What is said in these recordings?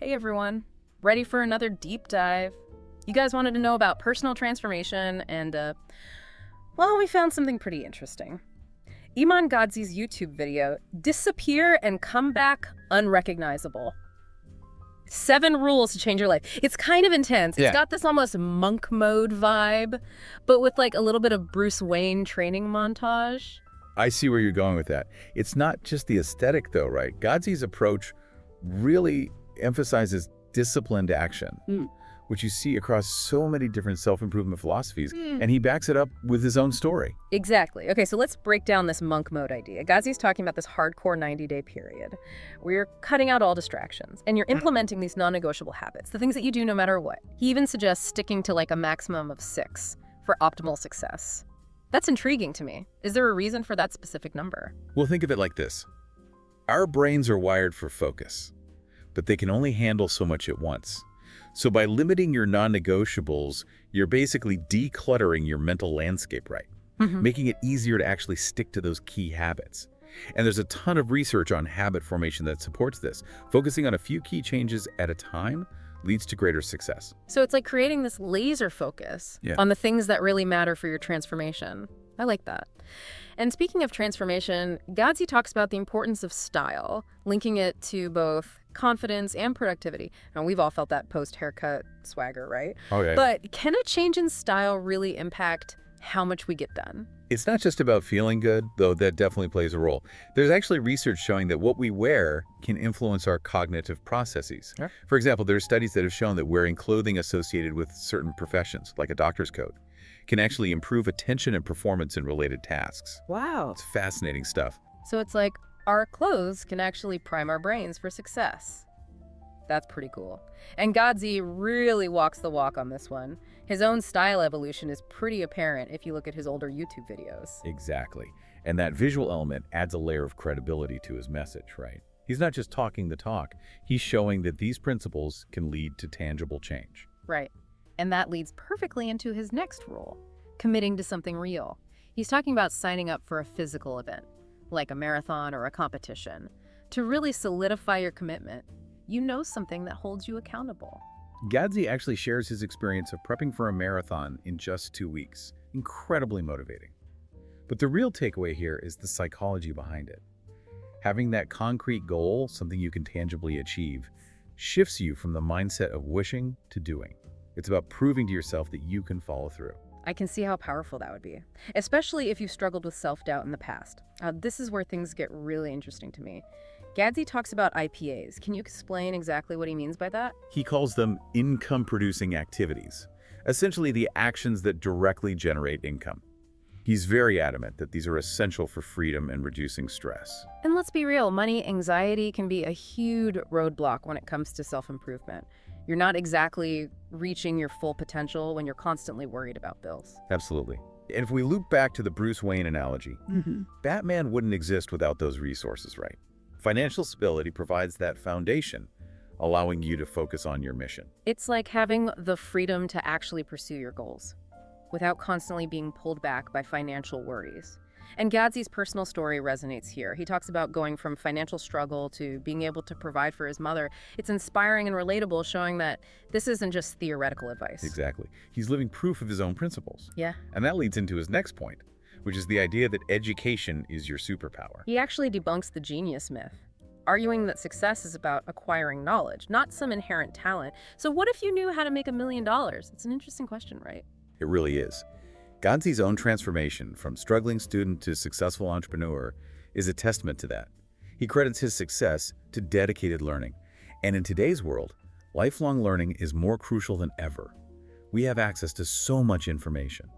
Hey everyone, ready for another deep dive? You guys wanted to know about personal transformation and, well, we found something pretty interesting. Iman Gadzhi's YouTube video, Disappear and Come Back Unrecognizable. 7 rules to change your life. It's kind of intense. Yeah. It's got this almost monk mode vibe, but with like a little bit of Bruce Wayne training montage. I see where you're going with that. It's not just the aesthetic though, right? Gadzhi's approach really emphasizes disciplined action, which you see across so many different self-improvement philosophies, and he backs it up with his own story. Exactly. Okay, so let's break down this monk mode idea. Gadzhi's talking about this hardcore 90-day period where you're cutting out all distractions and you're implementing these non-negotiable habits, the things that you do no matter what. He even suggests sticking to like a maximum of 6 for optimal success. That's intriguing to me. Is there a reason for that specific number? Well, think of it like this. Our brains are wired for focus, but they can only handle so much at once. So by limiting your non-negotiables, you're basically decluttering your mental landscape, right? Making it easier to actually stick to those key habits. And there's a ton of research on habit formation that supports this. Focusing on a few key changes at a time leads to greater success. So it's like creating this laser focus on the things that really matter for your transformation. I like that. And speaking of transformation, Gadzhi talks about the importance of style, linking it to both confidence and productivity. And we've all felt that post-haircut swagger, right? Okay. But can a change in style really impact how much we get done? It's not just about feeling good, though that definitely plays a role. There's actually research showing that what we wear can influence our cognitive processes. Yeah. For example, there are studies that have shown that wearing clothing associated with certain professions, like a doctor's coat, can actually improve attention and performance in related tasks. Wow. It's fascinating stuff. So it's like our clothes can actually prime our brains for success. That's pretty cool. And Gadzhi really walks the walk on this one. His own style evolution is pretty apparent if you look at his older YouTube videos. Exactly. And that visual element adds a layer of credibility to his message, right? He's not just talking the talk, he's showing that these principles can lead to tangible change. Right. And that leads perfectly into his next rule, committing to something real. He's talking about signing up for a physical event, like a marathon or a competition. To really solidify your commitment, you know something that holds you accountable. Gadzhi actually shares his experience of prepping for a marathon in just 2 weeks. Incredibly motivating. But the real takeaway here is the psychology behind it. Having that concrete goal, something you can tangibly achieve, shifts you from the mindset of wishing to doing. It's about proving to yourself that you can follow through. I can see how powerful that would be, especially if you've struggled with self-doubt in the past. This is where things get really interesting to me. Gadzhi talks about IPAs. Can you explain exactly what he means by that? He calls them income-producing activities, essentially the actions that directly generate income. He's very adamant that these are essential for freedom and reducing stress. And let's be real, money anxiety can be a huge roadblock when it comes to self-improvement. You're not exactly reaching your full potential when you're constantly worried about bills. Absolutely. And if we loop back to the Bruce Wayne analogy, Batman wouldn't exist without those resources, right? Financial stability provides that foundation, allowing you to focus on your mission. It's like having the freedom to actually pursue your goals without constantly being pulled back by financial worries. And Gadzhi's personal story resonates here. He talks about going from financial struggle to being able to provide for his mother. It's inspiring and relatable, showing that this isn't just theoretical advice. Exactly. He's living proof of his own principles. Yeah. And that leads into his next point, which is the idea that education is your superpower. He actually debunks the genius myth, arguing that success is about acquiring knowledge, not some inherent talent. So what if you knew how to make $1 million? It's an interesting question, right? It really is. Gadzhi's own transformation from struggling student to successful entrepreneur is a testament to that. He credits his success to dedicated learning. And in today's world, lifelong learning is more crucial than ever. We have access to so much information,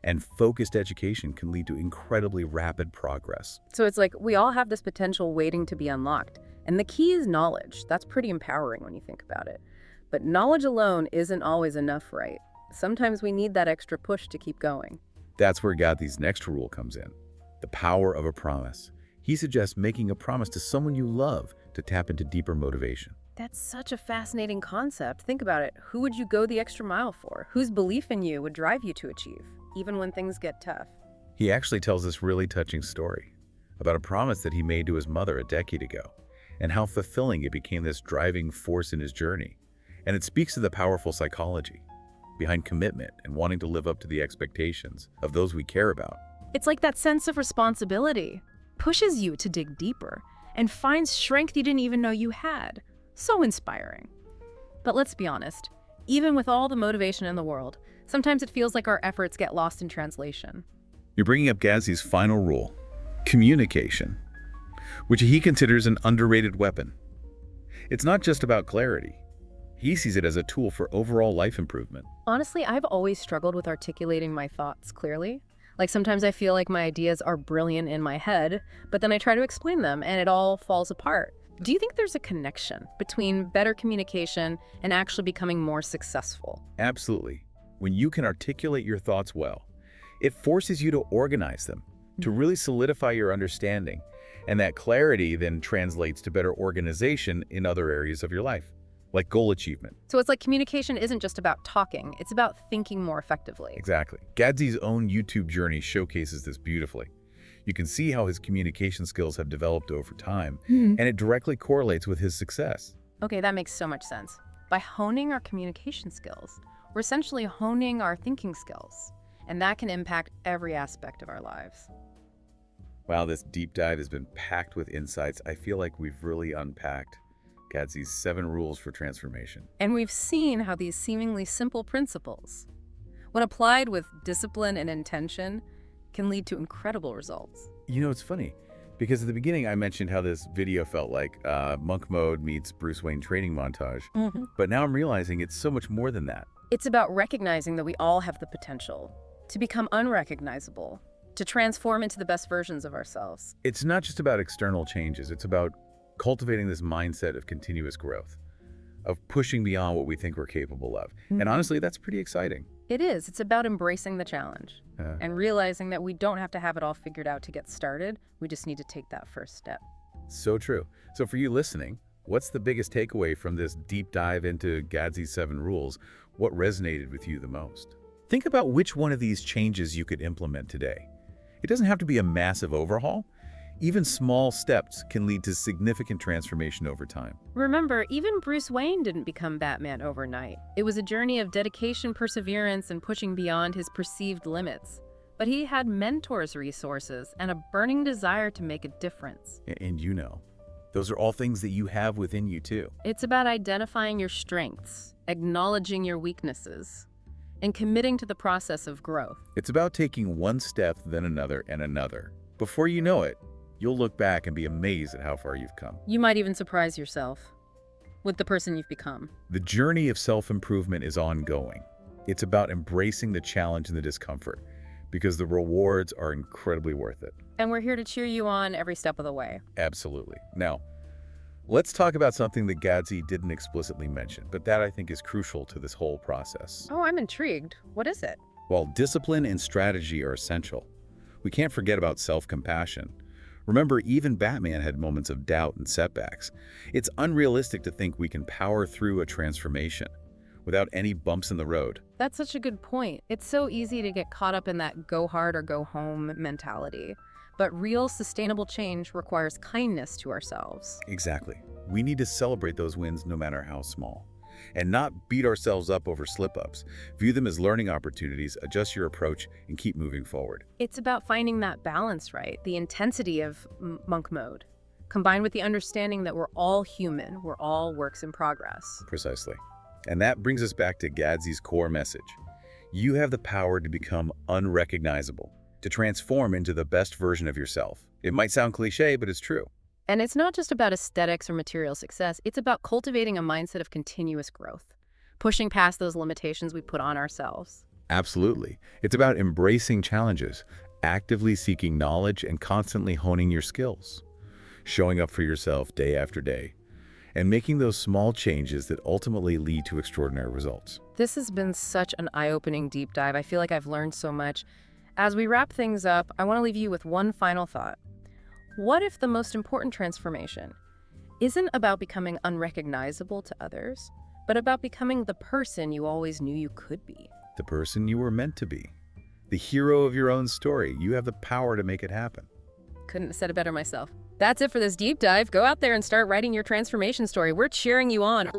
and focused education can lead to incredibly rapid progress. So it's like we all have this potential waiting to be unlocked. And the key is knowledge. That's pretty empowering when you think about it. But knowledge alone isn't always enough, right? Sometimes we need that extra push to keep going. That's where Gadzhi's next rule comes in, the power of a promise. He suggests making a promise to someone you love to tap into deeper motivation. That's such a fascinating concept. Think about it. Who would you go the extra mile for? Whose belief in you would drive you to achieve, even when things get tough? He actually tells this really touching story about a promise that he made to his mother a decade ago. and how fulfilling it became this driving force in his journey. And it speaks to the powerful psychology behind commitment and wanting to live up to the expectations of those we care about. It's like that sense of responsibility pushes you to dig deeper and find strength you didn't even know you had. So inspiring. But let's be honest, even with all the motivation in the world, sometimes it feels like our efforts get lost in translation. You're bringing up Gadzhi's final rule, communication, which he considers an underrated weapon. It's not just about clarity. He sees it as a tool for overall life improvement. Honestly, I've always struggled with articulating my thoughts clearly. Like sometimes I feel like my ideas are brilliant in my head, but then I try to explain them and it all falls apart. Do you think there's a connection between better communication and actually becoming more successful? Absolutely. When you can articulate your thoughts well, it forces you to organize them, to really solidify your understanding. And that clarity then translates to better organization in other areas of your life, like goal achievement. So it's like communication isn't just about talking, it's about thinking more effectively. Exactly. Gadzhi's own YouTube journey showcases this beautifully. You can see how his communication skills have developed over time, and it directly correlates with his success. Okay, that makes so much sense. By honing our communication skills, we're essentially honing our thinking skills, and that can impact every aspect of our lives. Wow, this deep dive has been packed with insights. I feel like we've really unpacked Gadzhi's 7 rules for transformation. And we've seen how these seemingly simple principles, when applied with discipline and intention, can lead to incredible results. You know, it's funny, because at the beginning I mentioned how this video felt like monk mode meets Bruce Wayne training montage, but now I'm realizing it's so much more than that. It's about recognizing that we all have the potential to become unrecognizable, to transform into the best versions of ourselves. It's not just about external changes, it's about cultivating this mindset of continuous growth, of pushing beyond what we think we're capable of. And honestly, that's pretty exciting. It is. It's about embracing the challenge and realizing that we don't have to have it all figured out to get started. We just need to take that first step. So true. So for you listening, what's the biggest takeaway from this deep dive into Gadzhi's 7 rules? What resonated with you the most? Think about which one of these changes you could implement today. It doesn't have to be a massive overhaul. Even small steps can lead to significant transformation over time. Remember, even Bruce Wayne didn't become Batman overnight. It was a journey of dedication, perseverance, and pushing beyond his perceived limits. But he had mentors, resources, and a burning desire to make a difference. And you know, those are all things that you have within you too. It's about identifying your strengths, acknowledging your weaknesses, and committing to the process of growth. It's about taking one step, then another and another. Before you know it, you'll look back and be amazed at how far you've come. You might even surprise yourself with the person you've become. The journey of self-improvement is ongoing. It's about embracing the challenge and the discomfort, because the rewards are incredibly worth it. And we're here to cheer you on every step of the way. Absolutely. Now, let's talk about something that Gadzhi didn't explicitly mention, but that I think is crucial to this whole process. Oh, I'm intrigued. What is it? While discipline and strategy are essential, we can't forget about self-compassion. Remember, even Batman had moments of doubt and setbacks. It's unrealistic to think we can power through a transformation without any bumps in the road. That's such a good point. It's so easy to get caught up in that go hard or go home mentality. But real sustainable change requires kindness to ourselves. Exactly. We need to celebrate those wins no matter how small, and not beat ourselves up over slip-ups. View them as learning opportunities, adjust your approach, and keep moving forward. It's about finding that balance, right? The intensity of monk mode, combined with the understanding that we're all human, we're all works in progress. Precisely. And that brings us back to Gadzhi's core message. You have the power to become unrecognizable, to transform into the best version of yourself. It might sound cliche, but it's true. And it's not just about aesthetics or material success, it's about cultivating a mindset of continuous growth, pushing past those limitations we put on ourselves. Absolutely. It's about embracing challenges, actively seeking knowledge, and constantly honing your skills, showing up for yourself day after day, and making those small changes that ultimately lead to extraordinary results. This has been such an eye-opening deep dive. I feel like I've learned so much. As we wrap things up, I want to leave you with one final thought. What if the most important transformation isn't about becoming unrecognizable to others, but about becoming the person you always knew you could be? The person you were meant to be. The hero of your own story. You have the power to make it happen. Couldn't have said it better myself. That's it for this deep dive. Go out there and start writing your transformation story. We're cheering you on.